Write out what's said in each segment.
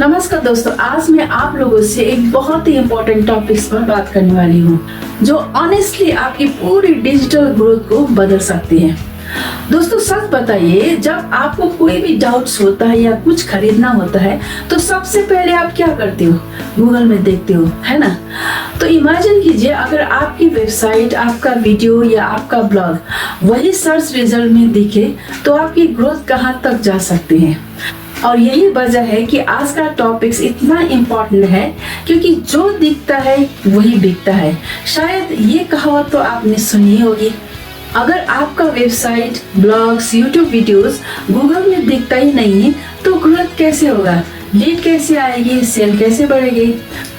नमस्कार दोस्तों, आज मैं आप लोगों से एक बहुत ही इम्पोर्टेंट टॉपिक्स पर बात करने वाली हूँ जो ऑनेस्टली आपकी पूरी डिजिटल ग्रोथ को बदल सकती है। दोस्तों सच बताइए, जब आपको कोई भी डाउट्स होता है या कुछ खरीदना होता है तो सबसे पहले आप क्या करते हो? गूगल में देखते हो, है ना? तो इमेजिन कीजिए अगर आपकी वेबसाइट, आपका वीडियो या आपका ब्लॉग वही सर्च रिजल्ट में दिखे तो आपकी ग्रोथ कहाँ तक जा सकती है। और यही वजह है कि आज का टॉपिक्स इतना इम्पोर्टेंट है क्योंकि जो दिखता है वही बिकता है। शायद ये कहावत तो आपने सुनी होगी। अगर आपका website, blogs, YouTube videos Google में दिखता ही नहीं है तो ग्रोथ कैसे होगा, लीड कैसे आएगी, सेल कैसे बढ़ेगी?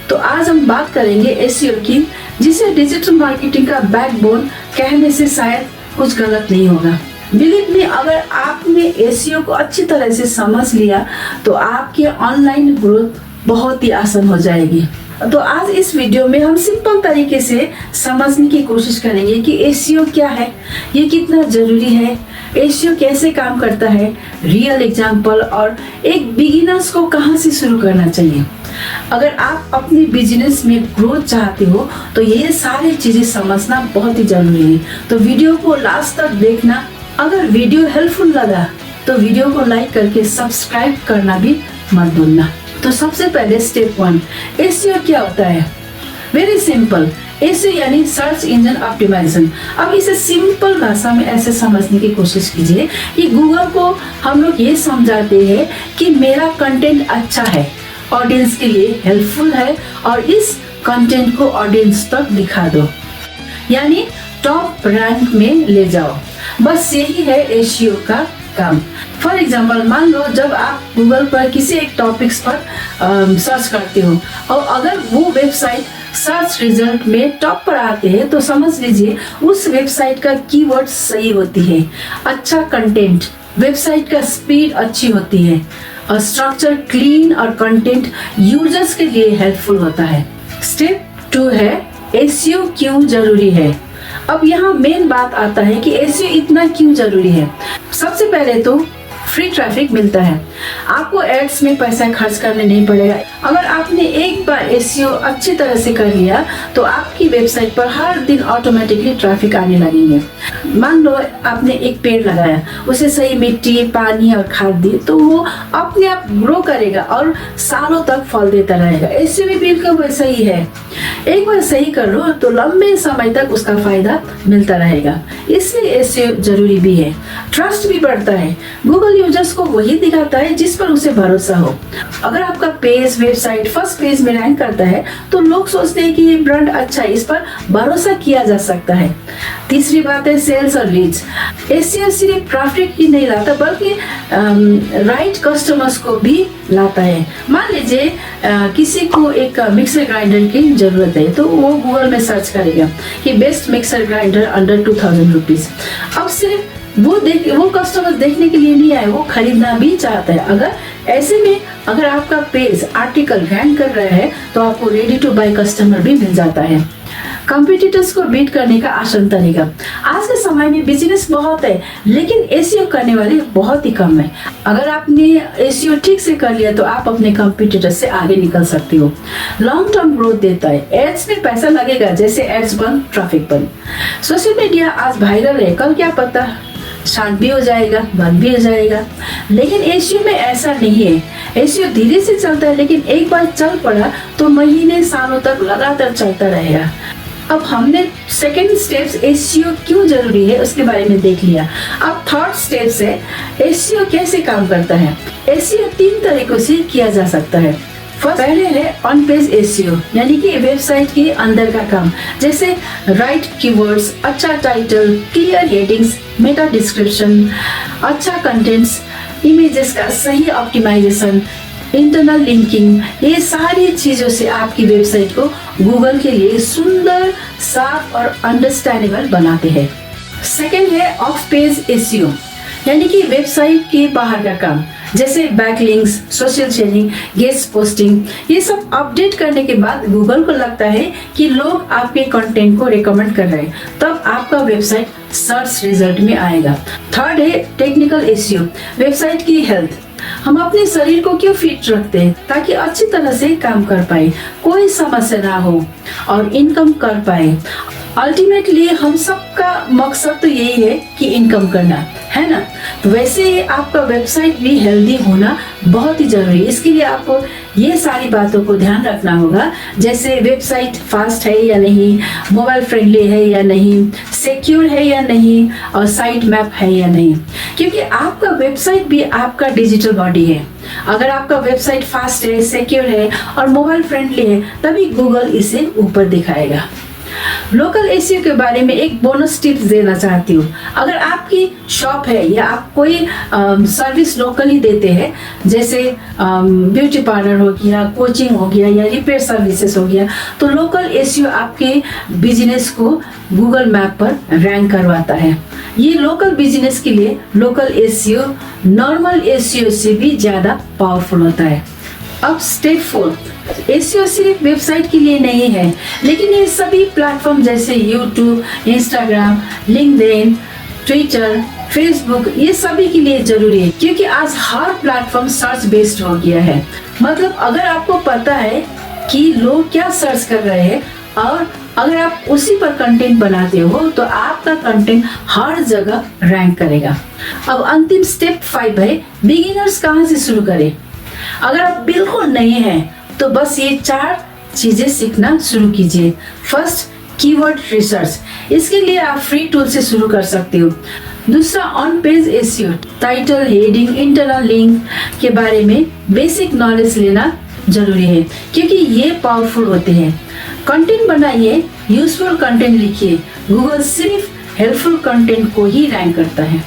तो आज हम बात करेंगे एसईओ की, जिसे डिजिटल मार्केटिंग का बैकबोन कहने से शायद कुछ गलत नहीं होगा। बिलीव मी, अगर आपने एसईओ को अच्छी तरह से समझ लिया तो आपकी ऑनलाइन ग्रोथ बहुत ही आसान हो जाएगी। तो आज इस वीडियो में हम सिंपल तरीके से समझने की कोशिश करेंगे कि एसईओ क्या है, ये कितना जरूरी है, एसईओ कैसे काम करता है, रियल एग्जांपल और एक बिगिनर्स को कहां से शुरू करना चाहिए। अगर आप अपने बिजनेस में ग्रोथ चाहते हो तो ये सारी चीजें समझना बहुत ही जरूरी है। तो वीडियो को लास्ट तक देखना। अगर वीडियो हेल्पफुल लगा तो वीडियो को लाइक करके सब्सक्राइब करना भी मत भूलना। तो सबसे पहले स्टेप 1, एसईओ क्या होता है? वेरी सिंपल, एसईओ यानी सर्च इंजन ऑप्टिमाइजेशन। अब इसे सिंपल भाषा में ऐसे समझने की कोशिश कीजिए कि गूगल को हम लोग ये समझाते हैं कि मेरा कंटेंट अच्छा है, ऑडियंस के लिए हेल्पफुल है और इस कंटेंट को ऑडियंस तक दिखा दो, यानी टॉप रैंक में ले जाओ। बस यही है एसईओ का काम। फॉर एग्जाम्पल, मान लो जब आप गूगल पर किसी एक टॉपिक्स पर सर्च करते हो और अगर वो वेबसाइट सर्च रिजल्ट में टॉप पर आते हैं तो समझ लीजिए उस वेबसाइट का कीवर्ड सही होती है, अच्छा कंटेंट, वेबसाइट का स्पीड अच्छी होती है और स्ट्रक्चर क्लीन और कंटेंट यूजर्स के लिए हेल्पफुल होता है। स्टेप 2 है एसईओ क्यों जरूरी है। अब यहाँ मेन बात आता है कि एसईओ इतना क्यों जरूरी है। सबसे पहले तो फ्री ट्रैफिक मिलता है, आपको एड्स में पैसा खर्च करने नहीं पड़ेगा। अगर आपने एक बार एसईओ अच्छी तरह से कर लिया तो आपकी वेबसाइट पर हर दिन ऑटोमेटिकली ट्रैफिक आने लगेंगे। मान लो आपने एक पेड़ लगाया, उसे सही मिट्टी, पानी और खाद दी तो वो अपने आप ग्रो करेगा और सालों तक फल देता रहेगा। एसईओ भी बिल्कुल वैसा ही है, एक बार सही कर लो तो लंबे समय तक उसका फायदा मिलता रहेगा। इसलिए एसईओ जरूरी भी है। ट्रस्ट भी बढ़ता है, गूगल यूजर्स को वही दिखाता है जिस पर उसे भरोसा हो। अगर आपका पेज, वेबसाइट फर्स्ट पेज में रैंक करता है तो लोग सोचते हैं कि ये ब्रांड अच्छा है, इस पर भरोसा किया जा सकता है। तीसरी बात है सेल्स और लीड्स। एसईओ सिर्फ प्रॉफिट ही नहीं लाता बल्कि राइट कस्टमर्स को भी लाता है। मान लीजिए किसी को एक मिक्सर ग्राइंडर की जरूरत है तो वो गूगल में सर्च करेगा कि best mixer grinder under 2000 rupees. अब सिर्फ वो कस्टमर देखने के लिए नहीं आए, वो खरीदना भी चाहता है। अगर ऐसे में अगर आपका पेज, आर्टिकल रैंक कर रहा है तो आपको रेडी टू बाय कस्टमर भी मिल जाता है। कंपटीटर्स को बीट करने का आसान तरीका। आज के समय में बिजनेस बहुत है लेकिन एसईओ करने वाले बहुत ही कम है। अगर आपने एसईओ ठीक से कर लिया तो आप अपने कंपटीटर से आगे निकल सकते हो। लॉन्ग टर्म ग्रोथ देता है। एड्स में पैसा लगेगा, जैसे एड्स बंद, ट्रैफिक बंद। सोशल मीडिया आज वायरल है, कल क्या पता शांत भी हो जाएगा, बंद भी हो जाएगा। लेकिन एसईओ में ऐसा नहीं है। एसईओ धीरे से चलता है लेकिन एक बार चल पड़ा तो महीने, सालों तक लगातार चलता रहेगा। अब हमने सेकेंड स्टेप्स एसईओ क्यों जरूरी है उसके बारे में देख लिया। अब थर्ड स्टेप्स है एसईओ कैसे काम करता है। एसईओ 3 तरीकों से किया जा सकता है। पहले है ऑन पेज एसईओ, यानी कि वेबसाइट के अंदर का काम, जैसे राइट कीवर्ड्स, अच्छा title, clear headings, Meta description, अच्छा कंटेंट्स, इमेजेस का सही ऑप्टिमाइजेशन, इंटरनल लिंकिंग। ये सारी चीजों से आपकी वेबसाइट को गूगल के लिए सुंदर, साफ और अंडरस्टैंडेबल बनाते हैं। सेकेंड है ऑफ पेज एसईओ, यानी कि वेबसाइट के बाहर का काम, जैसे backlinks, social sharing, guest posting. ये सब अपडेट करने के बाद गूगल को लगता है कि लोग आपके कंटेंट को रिकमेंड कर रहे हैं, तब आपका वेबसाइट सर्च रिजल्ट में आएगा। थर्ड है टेक्निकल एसईओ, वेबसाइट की हेल्थ। हम अपने शरीर को क्यों फिट रखते हैं? ताकि अच्छी तरह से काम कर पाए, कोई समस्या ना हो और इनकम कर पाए। अल्टीमेटली हम सबका मकसद तो यही है कि इनकम करना, है ना। तो वैसे ही आपका वेबसाइट भी हेल्दी होना बहुत ही जरूरी है। इसके लिए आपको ये सारी बातों को ध्यान रखना होगा, जैसे वेबसाइट फास्ट है या नहीं, मोबाइल फ्रेंडली है या नहीं, सिक्योर है या नहीं, और साइट मैप है या नहीं। क्योंकि आपका वेबसाइट भी आपका डिजिटल बॉडी है। अगर आपका वेबसाइट फास्ट है, सिक्योर है और मोबाइल फ्रेंडली है, तभी गूगल इसे ऊपर दिखाएगा। लोकल एसईओ के बारे में एक बोनस टिप्स देना चाहती हूँ। अगर आपकी शॉप है या आप कोई सर्विस लोकली देते हैं, जैसे ब्यूटी पार्लर हो गया, कोचिंग हो गया या रिपेयर सर्विसेज हो गया, तो लोकल एसईओ आपके बिजनेस को गूगल मैप पर रैंक करवाता है। ये लोकल बिजनेस के लिए लोकल एसईओ नॉर्मल एसईओ से भी ज्यादा पावरफुल होता है। अब स्टेप 4, एसईओ सिर्फ वेबसाइट के लिए नहीं है, लेकिन ये सभी प्लेटफॉर्म जैसे YouTube, Instagram, LinkedIn, Twitter, Facebook, ये सभी के लिए जरूरी है। क्योंकि आज हर प्लेटफॉर्म सर्च बेस्ड हो गया है। मतलब अगर आपको पता है कि लोग क्या सर्च कर रहे हैं और अगर आप उसी पर कंटेंट बनाते हो, तो आपका कंटेंट हर जगह रैंक करेगा। अब अंतिम स्टेप 5 है, बिगिनर्स कहाँ से शुरू करें। अगर आप बिल्कुल नए हैं तो बस ये 4 चीजें सीखना शुरू कीजिए। First, keyword research. इसके लिए आप फ्री टूल से शुरू कर सकते हो। दूसरा, on page SEO, title, heading, internal link के बारे में बेसिक नॉलेज लेना जरूरी है, क्योंकि ये पावरफुल होते हैं। कंटेंट बनाइए, यूजफुल कंटेंट लिखिए। गूगल सिर्फ हेल्पफुल कंटेंट को ही रैंक करता है।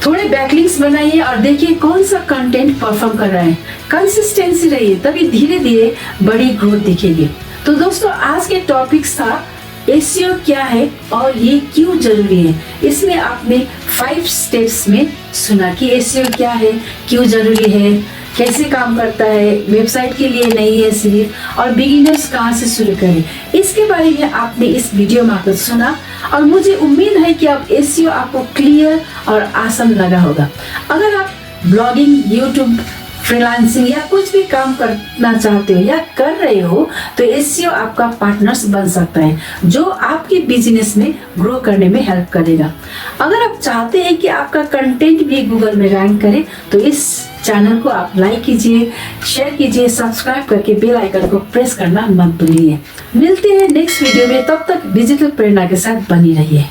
थोड़े बैकलिंक्स बनाइए और देखिए कौन सा कंटेंट परफॉर्म कर रहा है। कंसिस्टेंसी रहिए, तभी धीरे धीरे बड़ी ग्रोथ दिखेगी। तो दोस्तों, आज के टॉपिक्स था एसईओ क्या है और ये क्यों जरूरी है। इसमें आपने 5 स्टेप्स में सुना कि एसईओ क्या है, क्यों जरूरी है, कैसे काम करता है, वेबसाइट के लिए नहीं है सिर्फ, और बिगिनर्स कहाँ से शुरू करें। इसके बारे में आपने इस वीडियो में आकर सुना और मुझे उम्मीद है कि अब एसईओ आपको क्लियर और आसान लगा होगा। अगर आप ब्लॉगिंग, यूट्यूब, फ्रीलांसिंग या कुछ भी काम करना चाहते हो या कर रहे हो, तो एसईओ आपका पार्टनर्स बन सकता है, जो आपके बिजनेस में ग्रो करने में हेल्प करेगा। अगर आप चाहते हैं कि आपका कंटेंट भी गूगल में रैंक करे, तो इस चैनल को आप लाइक कीजिए, शेयर कीजिए, सब्सक्राइब करके बेल आइकन को प्रेस करना मत भूलिए। मिलते हैं नेक्स्ट वीडियो में, तब तक डिजिटल प्रेरणा के साथ बनी रहिए।